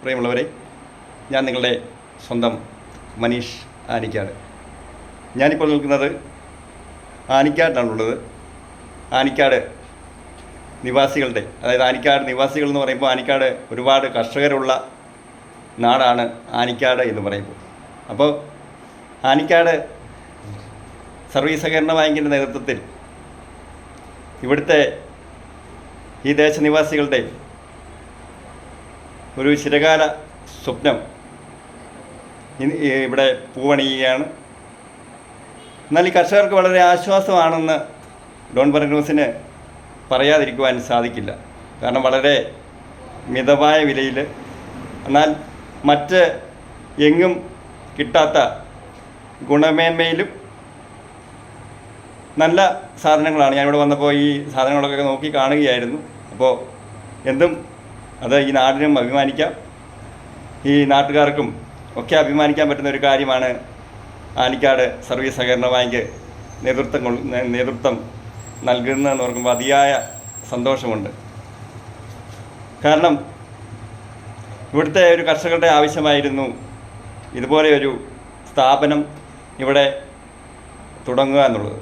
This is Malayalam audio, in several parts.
പ്രിയമുള്ളവരെ, ഞാൻ നിങ്ങളുടെ സ്വന്തം മനീഷ് ആനിക്കാട്. ഞാനിപ്പോൾ നിൽക്കുന്നത് ആനിക്കാടിലാണുള്ളത്. ആനിക്കാട് നിവാസികളുടെ, അതായത് ആനിക്കാട് നിവാസികൾ എന്ന് പറയുമ്പോൾ ആനിക്കാട് ഒരുപാട് കർഷകരുള്ള നാടാണ് ആനിക്കാട് എന്ന് പറയുമ്പോൾ. അപ്പോൾ ആനിക്കാട് സർവീസ് സഹകരണ ബാങ്കിൻ്റെ നേതൃത്വത്തിൽ ഇവിടുത്തെ ഈ ദേശനിവാസികളുടെ ഒരു ചിരകാല സ്വപ്നം ഇവിടെ പൂവണിയുകയാണ്. എന്നാൽ ഈ കർഷകർക്ക് വളരെ ആശ്വാസമാണെന്ന് ഡോൺ പറ ന്യൂസിന് പറയാതിരിക്കുവാൻ സാധിക്കില്ല. കാരണം വളരെ മിതമായ വിലയിൽ, എന്നാൽ മറ്റ് എങ്ങും കിട്ടാത്ത ഗുണമേന്മയിലും നല്ല സാധനങ്ങളാണ്. ഞാനിവിടെ വന്നപ്പോൾ ഈ സാധനങ്ങളൊക്കെ നോക്കി കാണുകയായിരുന്നു. അപ്പോൾ എന്തും അത് ഈ നാടിനും അഭിമാനിക്കാം, ഈ നാട്ടുകാർക്കും ഒക്കെ അഭിമാനിക്കാൻ പറ്റുന്ന ഒരു കാര്യമാണ് ആനിക്കാട് സർവീസ് സഹകരണ ബാങ്ക് നേതൃത്വം നൽകുന്നതെന്ന് ഓർക്കുമ്പോൾ അതിയായ സന്തോഷമുണ്ട്. കാരണം ഇവിടുത്തെ ഒരു കർഷകരുടെ ആവശ്യമായിരുന്നു ഇതുപോലെ ഒരു സ്ഥാപനം ഇവിടെ തുടങ്ങുക എന്നുള്ളത്.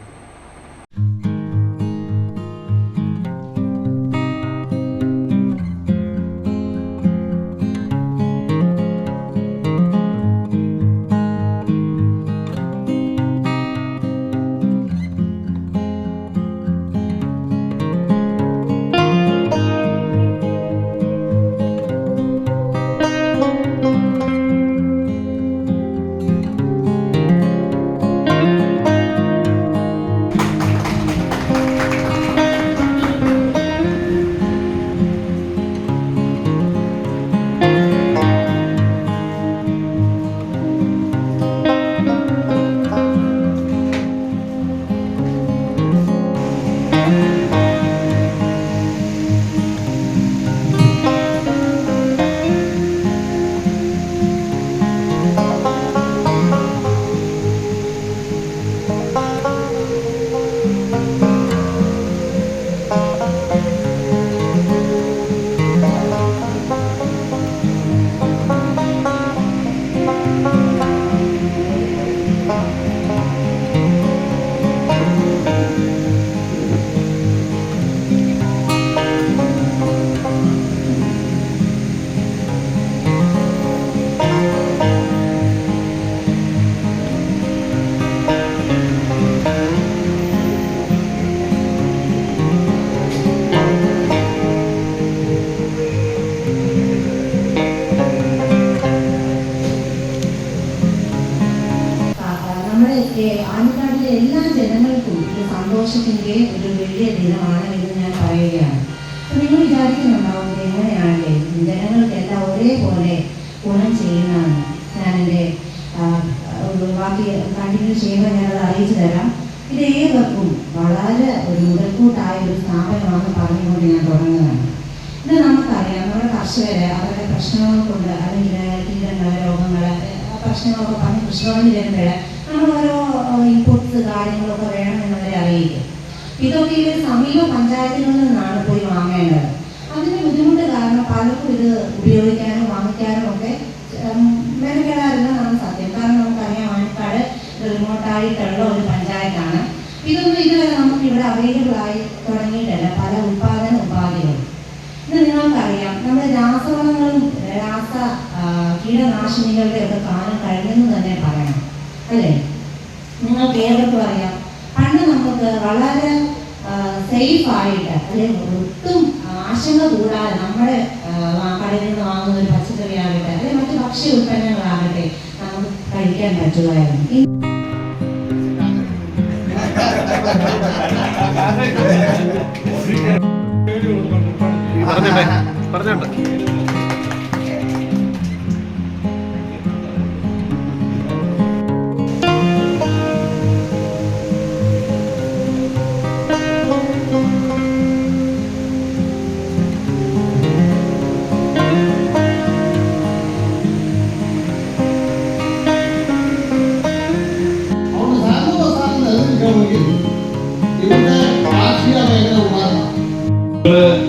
ആനിക്കാടിലെ എല്ലാ ജനങ്ങൾക്കും ഒരു സന്തോഷത്തിൻ്റെ ഒരു വലിയ ദിനമാണ് എന്ന് ഞാൻ പറയുകയാണ്. നിങ്ങൾ വിചാരിക്കുന്നുണ്ടാവും എങ്ങനെയാണല്ലേ ജനങ്ങൾക്കെല്ലാം ഒരേപോലെ ഗുണം ചെയ്യുന്നതാണ്. ഞാൻ എൻ്റെ ബാക്കി കണ്ടിന്യൂ ചെയ്യുമ്പോൾ ഞാനത് അറിയിച്ചു തരാം. ഇത് ഏവർക്കും വളരെ ഒരു മുതൽക്കൂട്ടായ ഒരു സ്ഥാപനമാണെന്ന് പറഞ്ഞുകൊണ്ട് ഞാൻ തുടങ്ങുന്നതാണ്. ഇത് നമുക്കറിയാം, നമ്മുടെ കർഷകരെ അവരുടെ പ്രശ്നങ്ങൾ കൊണ്ട് അല്ലെങ്കിൽ കീടങ്ങൾ രോഗങ്ങൾ പ്രശ്നങ്ങളൊക്കെ പറഞ്ഞ് കൃഷിഭവനിൽ വരുമ്പോൾ നമ്മൾ ഓരോ ഇൻപുട്സ് കാര്യങ്ങളൊക്കെ വേണമെന്നവരെ അറിയിക്കും. ഇതൊക്കെ ഇവർ സമീപ പഞ്ചായത്തുകളിൽ നിന്നാണ് പോയി വാങ്ങേണ്ടത്. അതിന് ബുദ്ധിമുട്ട് കാരണം പലർക്കും ഇത് ഉപയോഗിക്കാനും വാങ്ങിക്കാനും ഒക്കെ മെനക്കെടാറില്ലെന്നാണ് സത്യം. കാരണം നമുക്കറിയാം ആനിക്കാട് റിമോട്ടായിട്ടുള്ള ഒരു പഞ്ചായത്താണ്. ഇതൊന്നും ഇതുവരെ നമുക്ക് ഇവിടെ അവൈലബിൾ ആയി തുടങ്ങിയിട്ടല്ല പല ഉൽപാദന ഉപാധികളും. ഇത് നിങ്ങൾക്കറിയാം, നമ്മുടെ രാസവളങ്ങളും കീടനാശിനികളുടെ ഒക്കെ കാലം കഴിഞ്ഞെന്ന് തന്നെ പറയണം, അല്ലേ? നിങ്ങൾക്ക് ഏവർക്കും അറിയാം, പണ്ട് നമുക്ക് വളരെ സേഫായിട്ട് അല്ലെങ്കിൽ ഒട്ടും ആശങ്ക കൂടാതെ നമ്മുടെ കടയിൽ നിന്ന് വാങ്ങുന്ന ഒരു പച്ചക്കറി ആകട്ടെ അല്ലെങ്കിൽ മറ്റു ഭക്ഷ്യ ഉൽപ്പന്നങ്ങളാകട്ടെ നമുക്ക് കഴിക്കാൻ പറ്റുമായിരുന്നു. പറഞ്ഞോട്ടെ.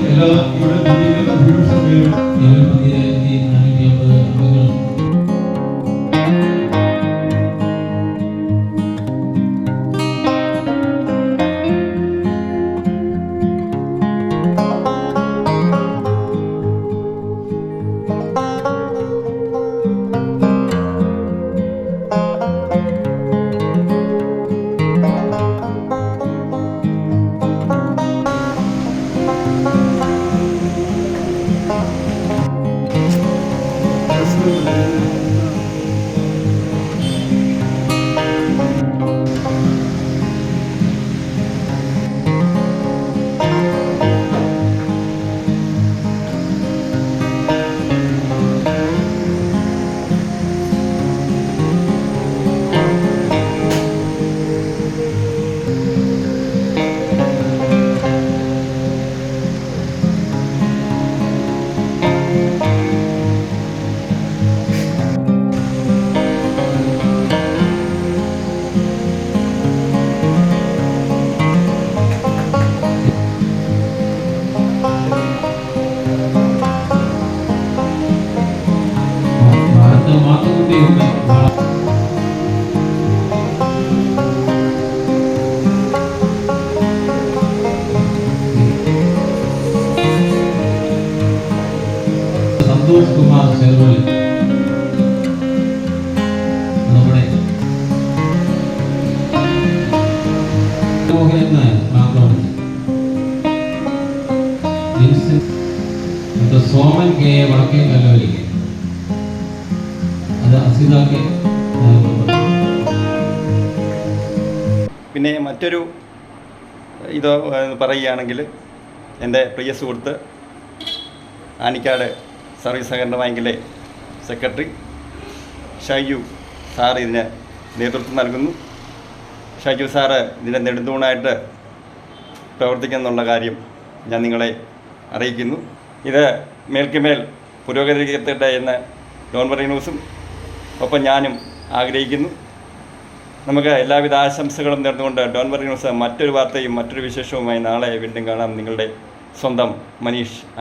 എല്ലാ ഇവിടെ ദൈവമേ സന്തോഷ് കുമാർ ചെറുവള്ളി നമ്മുടെ മോഹൻ നായർ മാങ്കോട് സോമൻ കെ വടക്കേ കല്ലോലിക്ക് അത് അസിതാക്ക്. പിന്നെ മറ്റൊരു ഇത് പറയുകയാണെങ്കിൽ എൻ്റെ പ്രിയ സുഹൃത്ത് ആനിക്കാട് സർവീസ് സഹകരണ ബാങ്കിലെ സെക്രട്ടറി ഷൈജു സാർ ഇതിന് നേതൃത്വം നൽകുന്നു. ഷൈജു സാറ് ഇതിൻ്റെ നെടുന്തൂണായിട്ട് പ്രവർത്തിക്കുന്നുള്ള കാര്യം ഞാൻ നിങ്ങളെ അറിയിക്കുന്നു. ഇത് മേൽക്കുമേൽ പുരോഗതിക്കട്ടെ എന്ന് ഡോൺ ബറി ന്യൂസും ഒപ്പം ഞാനും ആഗ്രഹിക്കുന്നു. നമുക്ക് എല്ലാവിധ ആശംസകളും നേർന്നുകൊണ്ട് ഡോൺ ബറി ന്യൂസ് മറ്റൊരു വാർത്തയും മറ്റൊരു വിശേഷവുമായി നാളെ വീണ്ടും കാണാം. നിങ്ങളുടെ സ്വന്തം മനീഷ്.